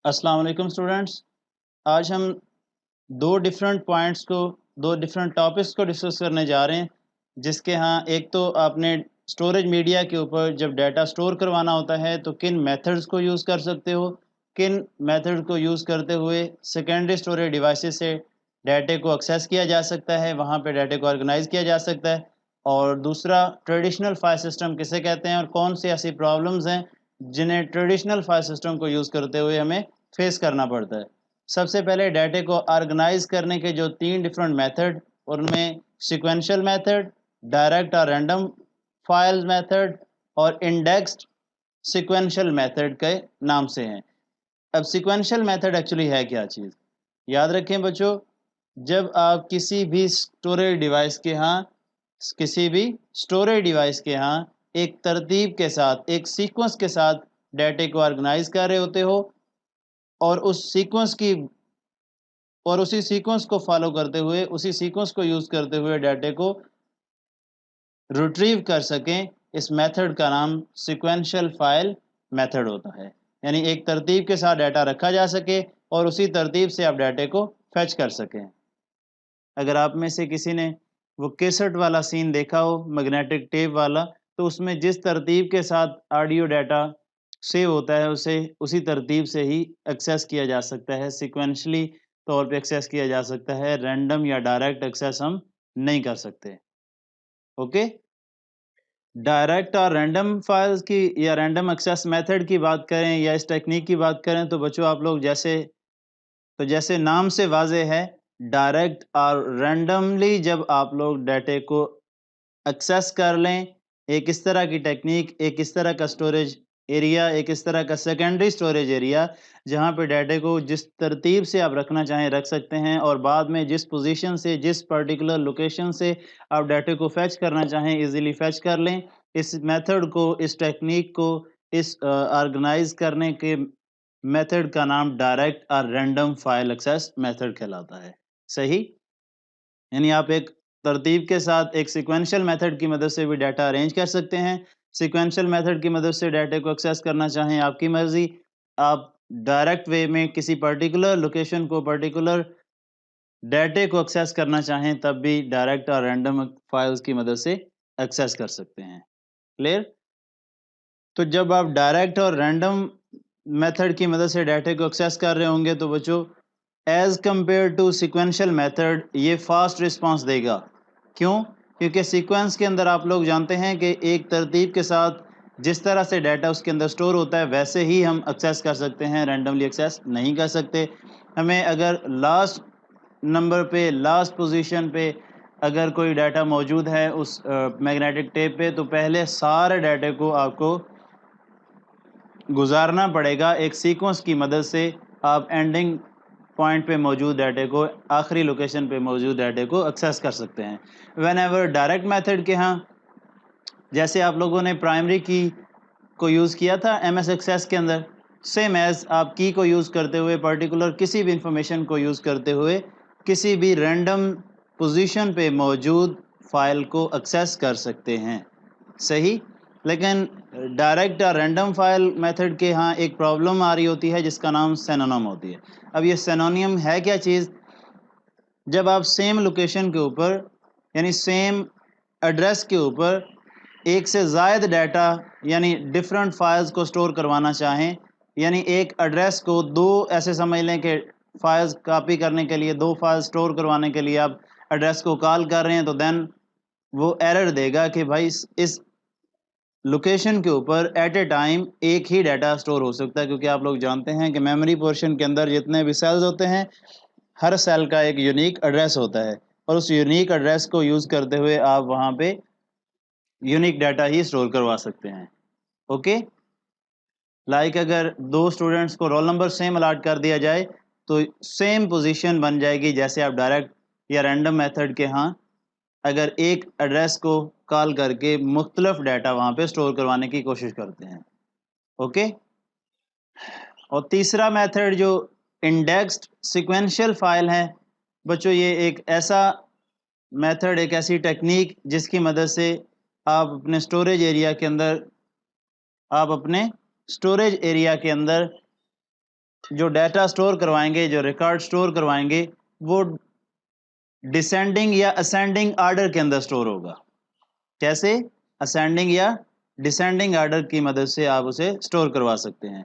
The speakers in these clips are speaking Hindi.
अस्सलाम वालेकुम स्टूडेंट्स। आज हम दो डिफरेंट टॉपिक्स को डिस्कस करने जा रहे हैं, जिसके यहाँ एक तो आपने स्टोरेज मीडिया के ऊपर जब डाटा स्टोर करवाना होता है तो किन मेथड्स को यूज़ कर सकते हो, किन मेथड को यूज़ करते हुए सेकेंडरी स्टोरेज डिवाइसेस से डाटे को एक्सेस किया जा सकता है, वहाँ पे डाटे को ऑर्गेनाइज किया जा सकता है। और दूसरा, ट्रेडिशनल फाइल सिस्टम किसे कहते हैं और कौन सी ऐसी प्रॉब्लम्स हैं जिन्हें ट्रेडिशनल फाइल सिस्टम को यूज़ करते हुए हमें फेस करना पड़ता है। सबसे पहले डाटे को ऑर्गेनाइज करने के जो 3 डिफरेंट मेथड, उनमें सीक्वेंशियल मेथड, डायरेक्ट और रैंडम फाइल मेथड और इंडेक्स्ड सीक्वेंशियल मेथड के नाम से हैं। अब सीक्वेंशियल मेथड एक्चुअली है क्या चीज़? याद रखें बच्चों, जब आप किसी भी स्टोरेज डिवाइस के यहाँ एक तरतीब के साथ, एक सीक्वेंस के साथ डाटे को ऑर्गेनाइज कर रहे होते हो और उसी सीक्वेंस को फॉलो करते हुए, उसी सीक्वेंस को यूज़ करते हुए डाटे को रिट्रीव कर सकें, इस मेथड का नाम सीक्वेंशियल फाइल मेथड होता है। यानी एक तरतीब के साथ डाटा रखा जा सके और उसी तरतीब से आप डाटे को फेच कर सकें। अगर आप में से किसी ने वो कैसेट वाला सीन देखा हो, मैग्नेटिक टेप वाला, तो उसमें जिस तरतीब के साथ ऑडियो डाटा सेव होता है, उसे उसी तरतीब से ही एक्सेस किया जा सकता है, सीक्वेंशली तौर पे एक्सेस किया जा सकता है। रैंडम या डायरेक्ट एक्सेस हम नहीं कर सकते। ओके? डायरेक्ट और रैंडम फाइल्स की या रैंडम एक्सेस मेथड की बात करें या इस टेक्निक की बात करें, तो बच्चों आप लोग जैसे नाम से वाज़ेह है, डायरेक्ट और रैंडमली जब आप लोग डाटे को एक्सेस कर लें, एक इस तरह की टेक्निक, एक इस तरह का स्टोरेज एरिया, एक इस तरह का सेकेंडरी स्टोरेज एरिया, जहाँ पे डाटे को जिस तरतीब से आप रखना चाहें रख सकते हैं और बाद में जिस पोजीशन से, जिस पर्टिकुलर लोकेशन से आप डाटे को फेच करना चाहें इजीली फेच कर लें। इस मेथड को, इस टेक्निक को, इस ऑर्गेनाइज करने के मेथड का नाम डायरेक्ट और रैंडम फाइल एक्सेस मेथड कहलाता है। सही? यानी आप एक तरतीब के साथ एक सीक्वेंशियल मेथड की मदद से भी डाटा अरेंज कर सकते हैं। सीक्वेंशियल मेथड की मदद से डाटे को एक्सेस करना चाहें आपकी मर्ज़ी। आप डायरेक्ट वे में किसी पर्टिकुलर लोकेशन को, पर्टिकुलर डाटे को एक्सेस करना चाहें तब भी डायरेक्ट और रैंडम फाइल्स की मदद से एक्सेस कर सकते हैं। क्लियर? तो जब आप डायरेक्ट और रैंडम मेथड की मदद से डाटे को एक्सेस कर रहे होंगे तो बच्चों, as compare to sequential method ये फास्ट रिस्पांस देगा। क्यों? क्योंकि सीक्वेंस के अंदर आप लोग जानते हैं कि एक तरतीब के साथ जिस तरह से डाटा उसके अंदर स्टोर होता है वैसे ही हम एक्सेस कर सकते हैं, रैंडमली एक्सेस नहीं कर सकते। हमें अगर लास्ट नंबर पे, लास्ट पोजीशन पे अगर कोई डाटा मौजूद है उस मैग्नेटिक टेप पे, तो पहले सारे डाटे को आपको गुजारना पड़ेगा एक सीक्वेंस की मदद से। आप एंडिंग पॉइंट पे मौजूद डाटे को, आखिरी लोकेशन पे मौजूद डाटे को एक्सेस कर सकते हैं। व्हेनेवर डायरेक्ट मेथड के यहाँ, जैसे आप लोगों ने प्राइमरी की को यूज़ किया था एमएस एक्सेस के अंदर, सेम एज़ आप की को यूज़ करते हुए, पर्टिकुलर किसी भी इंफॉर्मेशन को यूज़ करते हुए किसी भी रैंडम पोजीशन पे मौजूद फाइल को एक्सेस कर सकते हैं। सही? लेकिन डायरेक्ट और रैंडम फाइल मेथड के यहाँ एक प्रॉब्लम आ रही होती है जिसका नाम सिनोनिम होती है। अब ये सिनोनिम है क्या चीज़? जब आप सेम लोकेशन के ऊपर, यानी सेम एड्रेस के ऊपर एक से ज़ायद डाटा यानी डिफरेंट फाइल्स को स्टोर करवाना चाहें, यानी एक एड्रेस को दो, ऐसे समझ लें कि फाइल्स कॉपी करने के लिए, दो फाइल स्टोर करवाने के लिए आप एड्रेस को कॉल कर रहे हैं, तो देन वो एरर देगा कि भाई इस लोकेशन के ऊपर एट ए टाइम एक ही डाटा स्टोर हो सकता है। क्योंकि आप लोग जानते हैं कि मेमोरी पोर्शन के अंदर जितने भी सेल्स होते हैं, हर सेल का एक यूनिक एड्रेस होता है और उस यूनिक एड्रेस को यूज़ करते हुए आप वहाँ पे यूनिक डाटा ही स्टोर करवा सकते हैं। ओके? लाइक अगर दो स्टूडेंट्स को रोल नंबर सेम अलॉट कर दिया जाए तो सेम पोजीशन बन जाएगी जैसे आप डायरेक्ट या रैंडम मेथड के यहाँ अगर एक एड्रेस को कॉल करके मुख्तलिफ डाटा वहाँ पे स्टोर करवाने की कोशिश करते हैं। ओके? और तीसरा मेथड जो इंडेक्स्ड सीक्वेंशियल फाइल है, बच्चों ये एक ऐसा मेथड, एक ऐसी टेक्निक जिसकी मदद से आप अपने स्टोरेज एरिया के अंदर जो डाटा स्टोर करवाएंगे, जो रिकॉर्ड स्टोर करवाएंगे, वो डिसेंडिंग या असेंडिंग आर्डर के अंदर स्टोर होगा। कैसे? असेंडिंग या डिसेंडिंग आर्डर की मदद से आप उसे स्टोर करवा सकते हैं।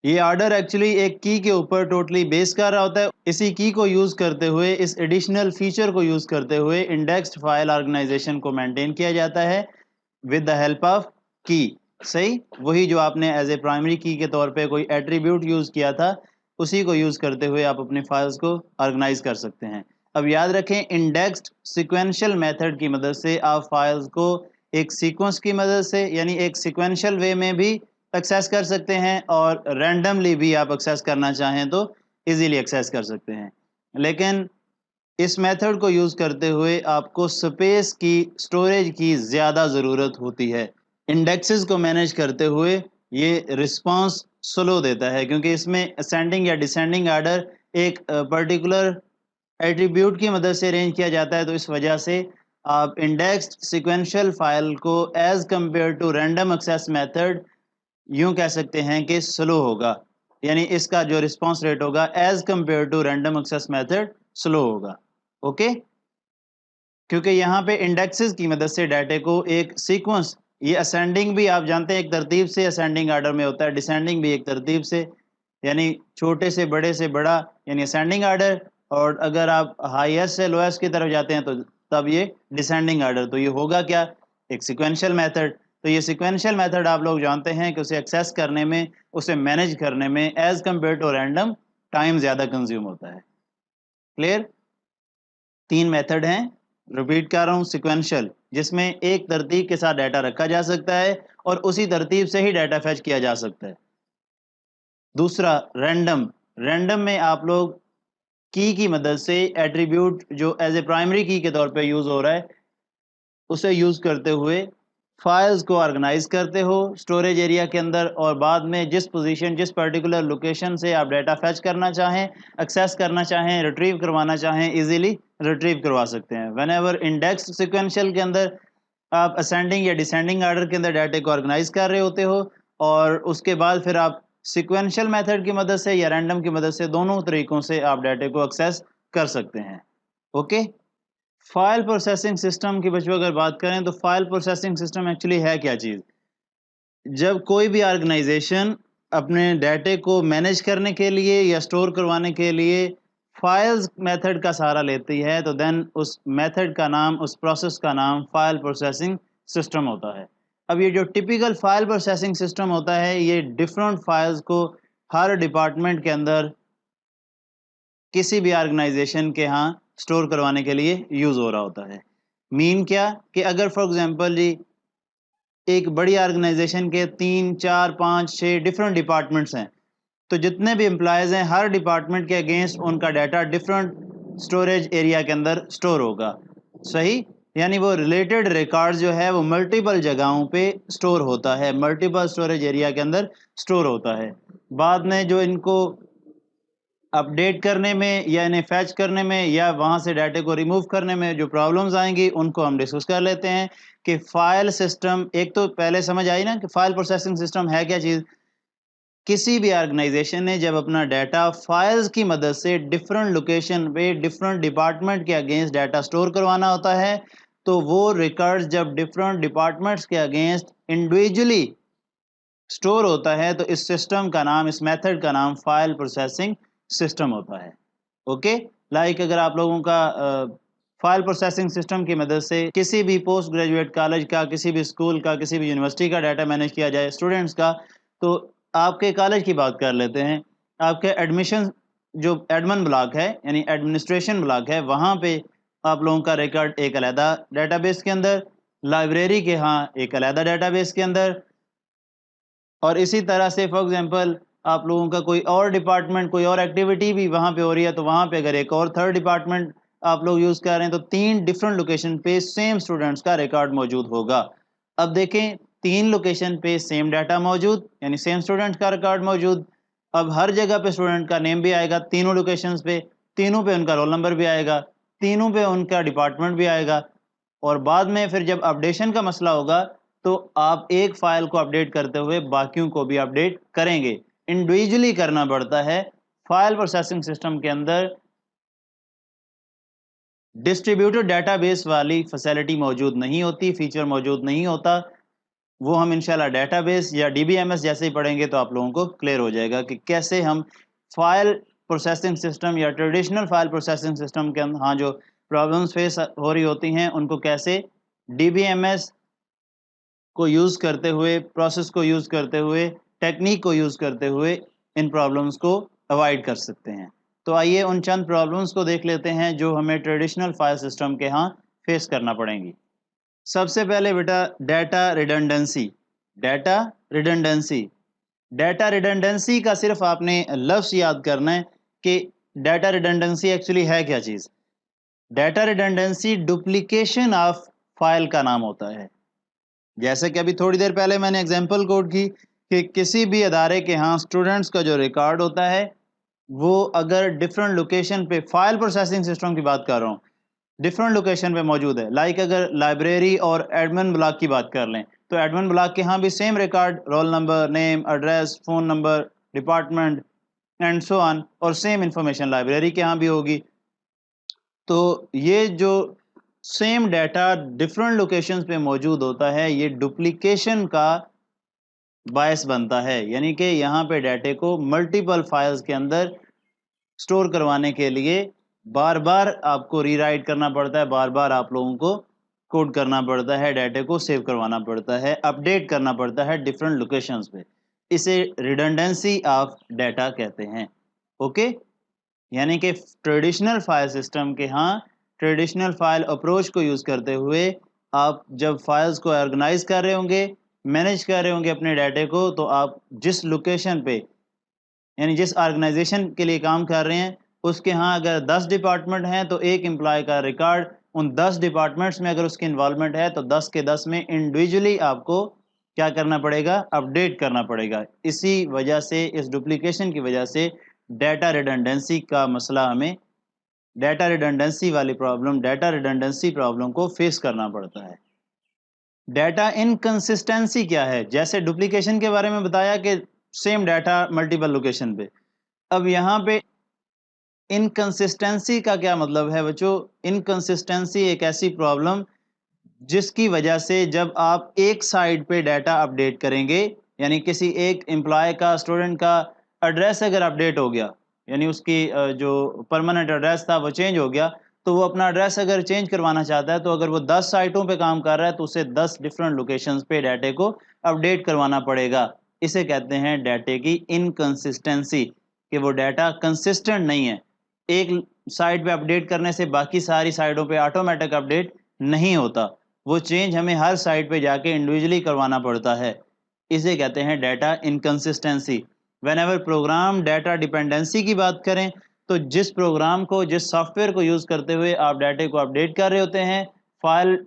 ये आर्डर एक्चुअली एक की के ऊपर टोटली बेस कर रहा होता है। इसी की को यूज़ करते हुए, इस एडिशनल फीचर को यूज़ करते हुए इंडेक्स्ड फाइल ऑर्गेनाइजेशन को मेंटेन किया जाता है विद द हेल्प ऑफ की। सही, वही जो आपने एज ए प्राइमरी की के तौर पे कोई एट्रीब्यूट यूज़ किया था, उसी को यूज़ करते हुए आप अपनी फाइल्स को ऑर्गेनाइज कर सकते हैं। अब याद रखें, इंडेक्स्ड सीक्वेंशियल मेथड की मदद से आप फाइल्स को एक सीक्वेंस की मदद से, यानी एक सीक्वेंशियल वे में भी एक्सेस कर सकते हैं, और रैंडमली भी आप एक्सेस करना चाहें तो इजीली एक्सेस कर सकते हैं। लेकिन इस मेथड को यूज़ करते हुए आपको स्पेस की, स्टोरेज की ज़्यादा ज़रूरत होती है। इंडेक्सेस को मैनेज करते हुए ये रिस्पांस स्लो देता है, क्योंकि इसमें असेंडिंग या डिसेंडिंग आर्डर एक पर्टिकुलर एट्रीब्यूट की मदद से अरेंज किया जाता है। तो इस वजह से आप इंडेक्स्ड सीक्वेंशियल फाइल को as compare to random access method यूं कह सकते हैं कि स्लो होगा, यानी इसका जो रिस्पांस रेट होगा as compare to random access method slow होगा। ओके, क्योंकि यहाँ पे इंडेक्सेस की मदद से डाटे को एक सीक्वेंस, ये असेंडिंग भी आप जानते हैं एक तरतीब से असेंडिंग आर्डर में होता है, डिसेंडिंग भी एक तरतीब से, यानी छोटे से बड़ा यानी असेंडिंग आर्डर, और अगर आप हाईएस्ट से लोएस्ट की तरफ जाते हैं तो तब ये डिसेंडिंग आर्डर। तो ये होगा क्या? एक सिक्वेंशियल मेथड। तो ये सिक्वेंशियल मेथड आप लोग जानते हैं कि उसे एक्सेस करने में, उसे मैनेज करने में as compare to random time ज़्यादा कंज्यूम होता है। क्लियर? 3 मेथड हैं, रिपीट कर रहा हूँ। सिक्वेंशियल, जिसमें एक तरतीब के साथ डाटा रखा जा सकता है और उसी तरतीब से ही डाटा फेच किया जा सकता है। दूसरा रैंडम, रैंडम में आप लोग की मदद से एट्रीब्यूट जो एज ए प्राइमरी की के तौर पे यूज़ हो रहा है, उसे यूज़ करते हुए फाइल्स को ऑर्गेनाइज करते हो स्टोरेज एरिया के अंदर, और बाद में जिस पोजीशन, जिस पर्टिकुलर लोकेशन से आप डाटा फेच करना चाहें, एक्सेस करना चाहें, रिट्रीव करवाना चाहें, इजीली रिट्रीव करवा सकते हैं। व्हेनेवर इंडेक्स सीक्वेंशियल के अंदर आप असेंडिंग या डिसेंडिंग आर्डर के अंदर डाटे को ऑर्गेनाइज कर रहे होते हो, और उसके बाद फिर आप सीक्वेंशियल मेथड की मदद से या रैंडम की मदद से, दोनों तरीकों से आप डाटे को एक्सेस कर सकते हैं। ओके, फाइल प्रोसेसिंग सिस्टम की बच्चों अगर बात करें तो फाइल प्रोसेसिंग सिस्टम एक्चुअली है क्या चीज़? जब कोई भी ऑर्गेनाइजेशन अपने डाटे को मैनेज करने के लिए या स्टोर करवाने के लिए फाइल्स मेथड का सहारा लेती है, तो देन उस मेथड का नाम, उस प्रोसेस का नाम फाइल प्रोसेसिंग सिस्टम होता है। अब ये जो टिपिकल फाइल प्रोसेसिंग सिस्टम होता है, ये डिफरेंट फाइल्स को हर डिपार्टमेंट के अंदर किसी भी ऑर्गेनाइजेशन के यहाँ स्टोर करवाने के लिए यूज़ हो रहा होता है। मीन क्या कि अगर फॉर एग्जांपल जी एक बड़ी ऑर्गेनाइजेशन के 3, 4, 5, 6 डिफरेंट डिपार्टमेंट्स हैं, तो जितने भी एम्प्लॉयज़ हैं, हर डिपार्टमेंट के अगेंस्ट उनका डाटा डिफरेंट स्टोरेज एरिया के अंदर स्टोर होगा। सही, यानी वो रिलेटेड रिकॉर्ड जो है वो मल्टीपल जगहों पे स्टोर होता है, मल्टीपल स्टोरेज एरिया के अंदर स्टोर होता है। बाद में जो इनको अपडेट करने में या इन्हें फैच करने में या वहाँ से डाटे को रिमूव करने में जो प्रॉब्लम्स आएंगी, उनको हम डिस्कस कर लेते हैं कि फाइल सिस्टम, एक तो पहले समझ आई ना कि फाइल प्रोसेसिंग सिस्टम है क्या चीज़। किसी भी ऑर्गेनाइजेशन ने जब अपना डाटा फाइल्स की मदद से डिफरेंट लोकेशन पे, डिफरेंट डिपार्टमेंट के अगेंस्ट डाटा स्टोर करवाना होता है, तो वो रिकॉर्ड्स जब डिफरेंट डिपार्टमेंट्स के अगेंस्ट इंडिविजुअली स्टोर होता है, तो इस सिस्टम का नाम, इस मेथड का नाम फाइल प्रोसेसिंग सिस्टम होता है। ओके, लाइक अगर आप लोगों का फाइल प्रोसेसिंग सिस्टम की मदद से किसी भी पोस्ट ग्रेजुएट कॉलेज का, किसी भी स्कूल का, किसी भी यूनिवर्सिटी का डाटा मैनेज किया जाए, स्टूडेंट्स का, तो आपके कॉलेज की बात कर लेते हैं। आपके एडमिशन जो एडमिन ब्लॉक है, यानी एडमिनिस्ट्रेशन ब्लॉक है, वहाँ पे आप लोगों का रिकॉर्ड एक अलहदा डाटाबेस के अंदर, लाइब्रेरी के यहाँ एक अलहदा डाटाबेस के अंदर, और इसी तरह से फॉर एग्जांपल आप लोगों का कोई और डिपार्टमेंट, कोई और एक्टिविटी भी वहाँ पे हो रही है, तो वहाँ पे अगर एक और थर्ड डिपार्टमेंट आप लोग यूज़ कर रहे हैं, तो 3 डिफरेंट लोकेशन पे सेम स्टूडेंट्स का रिकॉर्ड मौजूद होगा। अब देखें, 3 लोकेशन पे सेम डाटा मौजूद, यानी सेम स्टूडेंट का रिकॉर्ड मौजूद। अब हर जगह पे स्टूडेंट का नेम भी आएगा, तीनों लोकेशंस पे, तीनों पे उनका रोल नंबर भी आएगा, तीनों पे उनका डिपार्टमेंट भी आएगा। और बाद में फिर जब अपडेशन का मसला होगा, तो आप एक फ़ाइल को अपडेट करते हुए बाकियों को भी अपडेट करेंगे। इंडिविजुअली करना पड़ता है। फाइल प्रोसेसिंग सिस्टम के अंदर डिस्ट्रीब्यूटेड डेटाबेस वाली फैसिलिटी मौजूद नहीं होती, फीचर मौजूद नहीं होता। वो हम इंशाल्लाह डेटाबेस या डीबीएमएस जैसे ही पढ़ेंगे तो आप लोगों को क्लियर हो जाएगा कि कैसे हम फाइल प्रोसेसिंग सिस्टम या ट्रेडिशनल फाइल प्रोसेसिंग सिस्टम के हाँ जो प्रॉब्लम्स फेस हो रही होती हैं उनको कैसे डीबीएमएस को यूज़ करते हुए, प्रोसेस को यूज़ करते हुए, टेक्निक को यूज़ करते हुए इन प्रॉब्लम्स को अवॉइड कर सकते हैं। तो आइए उन चंद प्रॉब्लम्स को देख लेते हैं जो हमें ट्रेडिशनल फाइल सिस्टम के यहाँ फेस करना पड़ेंगी। सबसे पहले बेटा data redundancy. Data redundancy data redundancy का सिर्फ आपने लफ्ज़ याद करना है कि डेटा रिडंडेंसी एक्चुअली है क्या चीज़। Data redundancy duplication of file का नाम होता है। जैसे कि अभी थोड़ी देर पहले मैंने एग्जांपल कोट की कि किसी भी अदारे के यहाँ स्टूडेंट्स का जो रिकॉर्ड होता है वो अगर डिफरेंट लोकेशन पे, फाइल प्रोसेसिंग सिस्टम की बात कर रहा हूँ, डिफरेंट लोकेशन पे मौजूद है। लाइक अगर लाइब्रेरी और एडमिन ब्लॉक की बात कर लें तो एडमिन ब्लॉक के यहाँ भी same record, roll number, name, address, phone number, department and so on, और सेम इंफॉर्मेशन लाइब्रेरी के यहाँ भी होगी। तो ये जो सेम डाटा डिफरेंट लोकेशंस पे मौजूद होता है, ये डुप्लीकेशन का बायस बनता है। यानी कि यहाँ पे डाटे को मल्टीपल फाइल्स के अंदर स्टोर करवाने के लिए बार बार आपको रीराइट करना पड़ता है, बार बार आप लोगों को कोड करना पड़ता है, डाटे को सेव करवाना पड़ता है, अपडेट करना पड़ता है डिफरेंट लोकेशंस पे। इसे रिडंडेंसी ऑफ डाटा कहते हैं। ओके, यानी कि ट्रेडिशनल फाइल सिस्टम के यहाँ ट्रेडिशनल फाइल अप्रोच को यूज़ करते हुए आप जब फाइल्स को ऑर्गेनाइज कर रहे होंगे, मैनेज कर रहे होंगे अपने डाटे को, तो आप जिस लोकेशन पे यानी जिस ऑर्गेनाइजेशन के लिए काम कर रहे हैं उसके यहाँ अगर 10 डिपार्टमेंट हैं तो एक एम्प्लॉय का रिकॉर्ड उन 10 डिपार्टमेंट्स में अगर उसकी इन्वॉल्वमेंट है तो 10 के 10 में इंडिविजुअली आपको क्या करना पड़ेगा, अपडेट करना पड़ेगा। इसी वजह से, इस डुप्लीकेशन की वजह से डाटा रिडंडेंसी का मसला हमें, डाटा रिडंडेंसी वाली प्रॉब्लम, डाटा रिडंडेंसी प्रॉब्लम को फेस करना पड़ता है। डाटा इनकंसिस्टेंसी क्या है? जैसे डुप्लीकेशन के बारे में बताया कि सेम डाटा मल्टीपल लोकेशन पे, अब यहाँ पे इनकंसिस्टेंसी का क्या मतलब है बच्चों? इनकंसिस्टेंसी एक ऐसी प्रॉब्लम जिसकी वजह से जब आप एक साइड पे डाटा अपडेट करेंगे, यानी किसी एक एम्प्लॉय का, स्टूडेंट का एड्रेस अगर अपडेट हो गया, यानी उसकी जो परमानेंट एड्रेस था वो चेंज हो गया, तो वो अपना एड्रेस अगर चेंज करवाना चाहता है तो अगर वो 10 साइटों पे काम कर रहा है तो उसे 10 डिफरेंट लोकेशंस पे डाटे को अपडेट करवाना पड़ेगा। इसे कहते हैं डाटे की इनकंसिस्टेंसी, कि वो डाटा कंसिस्टेंट नहीं है। एक साइट पे अपडेट करने से बाकी सारी साइटों पे ऑटोमेटिक अपडेट नहीं होता, वो चेंज हमें हर साइट पे जाके इंडिविजुअली करवाना पड़ता है। इसे कहते हैं data inconsistency. Whenever program data dependency की बात करें तो जिस प्रोग्राम को, जिस सॉफ्टवेयर को यूज़ करते हुए आप डाटे को अपडेट कर रहे होते हैं, फाइल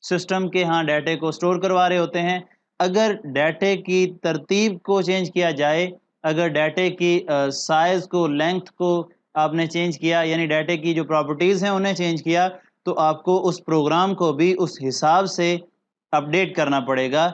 सिस्टम के यहाँ डाटे को स्टोर करवा रहे होते हैं, अगर डाटे की तरतीब को चेंज किया जाए, अगर डाटे की साइज़ को, लेंथ को आपने चेंज किया, यानी डाटे की जो प्रॉपर्टीज़ हैं उन्हें चेंज किया, तो आपको उस प्रोग्राम को भी उस हिसाब से अपडेट करना पड़ेगा।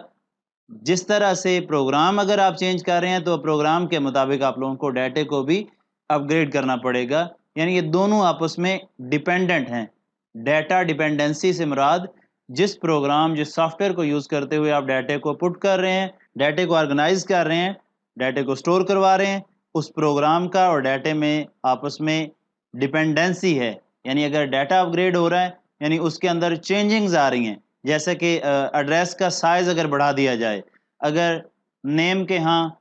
जिस तरह से प्रोग्राम अगर आप चेंज कर रहे हैं तो प्रोग्राम के मुताबिक आप लोगों को डाटे को भी अपग्रेड करना पड़ेगा। यानी ये दोनों आपस में डिपेंडेंट हैं। डाटा डिपेंडेंसी से मुराद जिस प्रोग्राम, जिस सॉफ्टवेयर को यूज़ करते हुए आप डाटे को पुट कर रहे हैं, डाटे को ऑर्गेनाइज कर रहे हैं, डाटे को स्टोर करवा रहे हैं, उस प्रोग्राम का और डाटे में आपस में डिपेंडेंसी है। यानी अगर डाटा अपग्रेड हो रहा है, यानी उसके अंदर चेंजिंग्स आ रही हैं, जैसे कि एड्रेस का साइज़ अगर बढ़ा दिया जाए, अगर नेम के यहाँ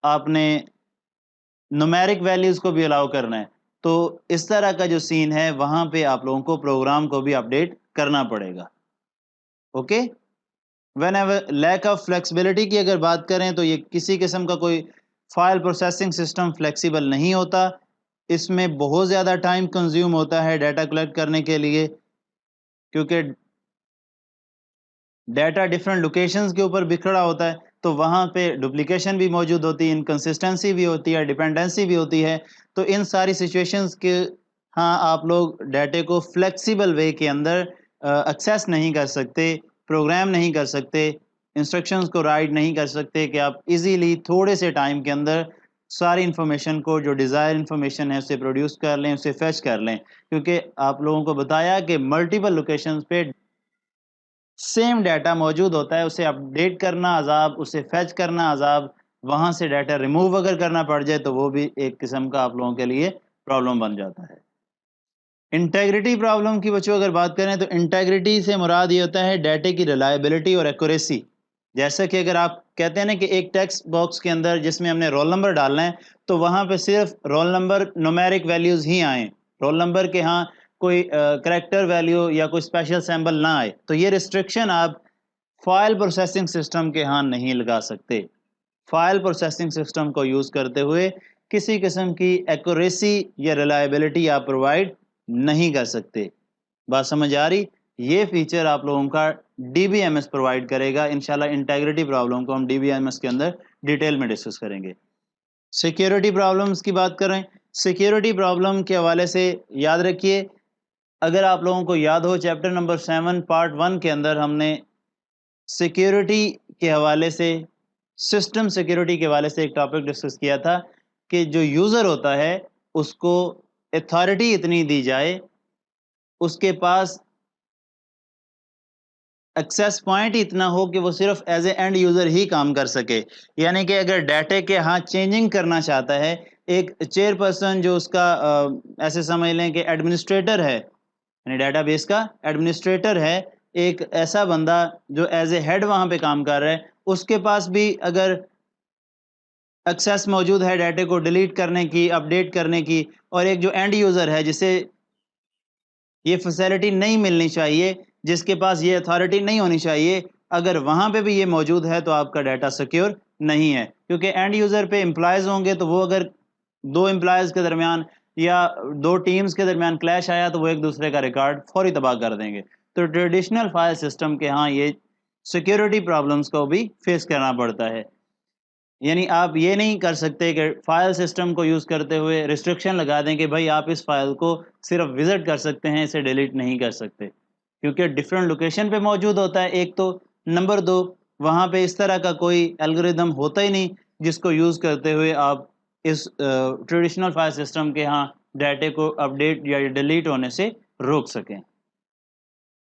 आपने न्यूमेरिक वैल्यूज़ को भी अलाउ करना है, तो इस तरह का जो सीन है वहाँ पे आप लोगों को प्रोग्राम को भी अपडेट करना पड़ेगा। Okay, whenever lack of flexibility की अगर बात करें तो ये किसी किस्म का कोई फाइल प्रोसेसिंग सिस्टम फ्लेक्सिबल नहीं होता। इसमें बहुत ज़्यादा टाइम कंज्यूम होता है डाटा कलेक्ट करने के लिए, क्योंकि डाटा डिफरेंट लोकेशंस के ऊपर बिखरा होता है, तो वहाँ पे डुप्लीकेशन भी मौजूद होती है, इनकंसिस्टेंसी भी होती है, डिपेंडेंसी भी होती है। तो इन सारी सिचुएशंस के हाँ आप लोग डाटे को फ्लेक्सिबल वे के अंदर एक्सेस नहीं कर सकते, प्रोग्राम नहीं कर सकते, इंस्ट्रक्शंस को राइट नहीं कर सकते कि आप इजीली थोड़े से टाइम के अंदर सारी इन्फॉर्मेशन को, जो डिज़ायर इन्फॉर्मेशन है उसे प्रोड्यूस कर लें, उसे फेच कर लें, क्योंकि आप लोगों को बताया कि मल्टीपल लोकेशंस पे सेम डाटा मौजूद होता है, उसे अपडेट करना अज़ाब, उसे फेच करना अज़ाब, वहाँ से डाटा रिमूव अगर करना पड़ जाए तो वो भी एक किस्म का आप लोगों के लिए प्रॉब्लम बन जाता है। इंटेग्रिटी प्रॉब्लम की बच्चों अगर बात करें तो इंटेग्रिटी से मुराद ये होता है डाटे की रिलायबिलिटी और एक्यूरेसी। जैसा कि अगर आप कहते हैं ना कि एक टेक्स्ट बॉक्स के अंदर जिसमें हमने रोल नंबर डालना है तो वहाँ पे सिर्फ रोल नंबर न्यूमेरिक वैल्यूज़ ही आएँ, रोल नंबर के यहाँ कोई करैक्टर वैल्यू या कोई स्पेशल सिंबल ना आए, तो ये रिस्ट्रिक्शन आप फाइल प्रोसेसिंग सिस्टम के यहाँ नहीं लगा सकते। फाइल प्रोसेसिंग सिस्टम को यूज़ करते हुए किसी किस्म की एक्यूरेसी या रिलायबिलिटी आप प्रोवाइड नहीं कर सकते। बात समझ आ रही? ये फीचर आप लोगों का डीबीएमएस प्रोवाइड करेगा। इंशाल्लाह इंटेग्रिटी प्रॉब्लम को हम डीबीएमएस के अंदर डिटेल में डिस्कस करेंगे। सिक्योरिटी प्रॉब्लम्स की बात करें, सिक्योरिटी प्रॉब्लम के हवाले से याद रखिए, अगर आप लोगों को याद हो चैप्टर नंबर 7 पार्ट 1 के अंदर हमने सिक्योरिटी के हवाले से, सिस्टम सिक्योरिटी के हवाले से एक टॉपिक डिस्कस किया था कि जो यूज़र होता है उसको अथॉरिटी इतनी दी जाए, उसके पास एक्सेस पॉइंट इतना हो कि वो सिर्फ एज ए एंड यूज़र ही काम कर सके। यानी कि अगर डाटे के हाँ चेंजिंग करना चाहता है, एक चेयरपर्सन जो उसका ऐसे समझ लें कि एडमिनिस्ट्रेटर है, यानी डाटाबेस का एडमिनिस्ट्रेटर है, एक ऐसा बंदा जो एज ए हेड वहाँ पे काम कर रहा है, उसके पास भी अगर एक्सेस मौजूद है डाटे को डिलीट करने की, अपडेट करने की, और एक जो एंड यूज़र है जिसे ये फैसिलिटी नहीं मिलनी चाहिए, जिसके पास ये अथॉरिटी नहीं होनी चाहिए, अगर वहाँ पे भी ये मौजूद है तो आपका डाटा सिक्योर नहीं है, क्योंकि एंड यूज़र पे एम्प्लॉयज़ होंगे तो वो अगर 2 एम्प्लॉयज़ के दरमियान या 2 टीम्स के दरमियान क्लैश आया तो वो एक दूसरे का रिकॉर्ड फौरी तबाह कर देंगे। तो ट्रेडिशनल फाइल सिस्टम के यहाँ ये सिक्योरिटी प्रॉब्लम्स को भी फेस करना पड़ता है। यानी आप ये नहीं कर सकते कि फाइल सिस्टम को यूज़ करते हुए रिस्ट्रिक्शन लगा दें कि भाई आप इस फाइल को सिर्फ विज़िट कर सकते हैं, इसे डिलीट नहीं कर सकते, क्योंकि डिफरेंट लोकेशन पे मौजूद होता है एक तो, नंबर 2 वहाँ पे इस तरह का कोई एल्गोरिदम होता ही नहीं जिसको यूज़ करते हुए आप इस ट्रेडिशनल फाइल सिस्टम के यहाँ डाटे को अपडेट या डिलीट होने से रोक सकें।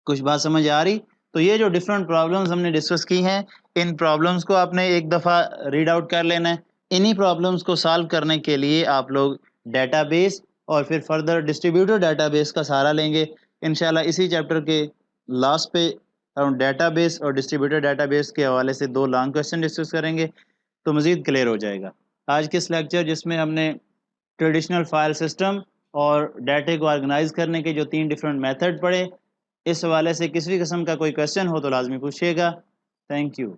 कुछ बात समझ आ रही? तो ये जो डिफरेंट प्रॉब्लम्स हमने डिस्कस की हैं, इन प्रॉब्लम्स को आपने एक दफ़ा रीड आउट कर लेना है। इन्हीं प्रॉब्लम्स को सॉल्व करने के लिए आप लोग डेटाबेस और फिर फर्दर डिस्ट्रीब्यूटेड डेटाबेस का सहारा लेंगे। इंशाल्लाह इसी चैप्टर के लास्ट पे हम डेटाबेस और डिस्ट्रीब्यूटेड डेटाबेस के हवाले से 2 लॉन्ग क्वेश्चन डिस्कस करेंगे, तो मज़ीद क्लियर हो जाएगा। आज के इस लेक्चर जिसमें हमने ट्रेडिशनल फाइल सिस्टम और डाटे को ऑर्गेनाइज़ करने के जो 3 डिफरेंट मेथड पढ़े, इस हवाले से किसी भी किस्म का कोई क्वेश्चन हो तो लाजमी पूछिएगा। Thank you.